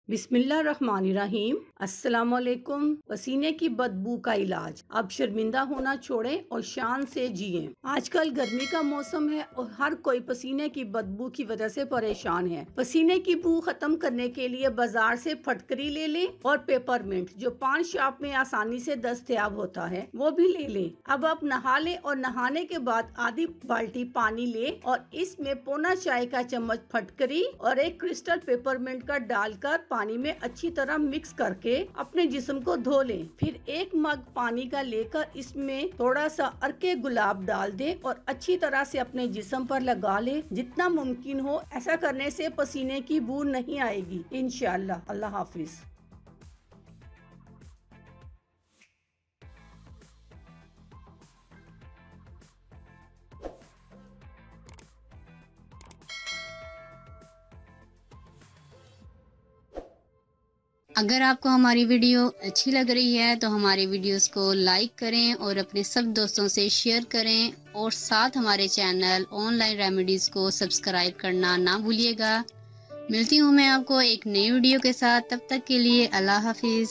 बिस्मिल्लाहिर्रहमानिर्रहीम। अस्सलामुअलैकुम। पसीने की बदबू का इलाज। अब शर्मिंदा होना छोड़ें और शान से जिएं। आजकल गर्मी का मौसम है और हर कोई पसीने की बदबू की वजह से परेशान है। पसीने की बू खत्म करने के लिए बाजार से फटकरी ले लें और पेपरमिंट जो पान शॉप में आसानी से दस्तयाब होता है वो भी ले लें। अब आप नहा लें और नहाने के बाद आधी बाल्टी पानी लें और इसमें पौना चाय का चम्मच फटकरी और एक क्रिस्टल पेपरमिंट का डालकर पानी में अच्छी तरह मिक्स करके अपने जिस्म को धो लें। फिर एक मग पानी का लेकर इसमें थोड़ा सा अर्के गुलाब डाल दें और अच्छी तरह से अपने जिस्म पर लगा लें। जितना मुमकिन हो ऐसा करने से पसीने की बू नहीं आएगी इंशाअल्लाह। अल्लाह हाफिज। अगर आपको हमारी वीडियो अच्छी लग रही है तो हमारे वीडियोस को लाइक करें और अपने सब दोस्तों से शेयर करें और साथ हमारे चैनल ऑनलाइन रेमेडीज को सब्सक्राइब करना ना भूलिएगा। मिलती हूँ मैं आपको एक नई वीडियो के साथ, तब तक के लिए अल्लाह हाफिज।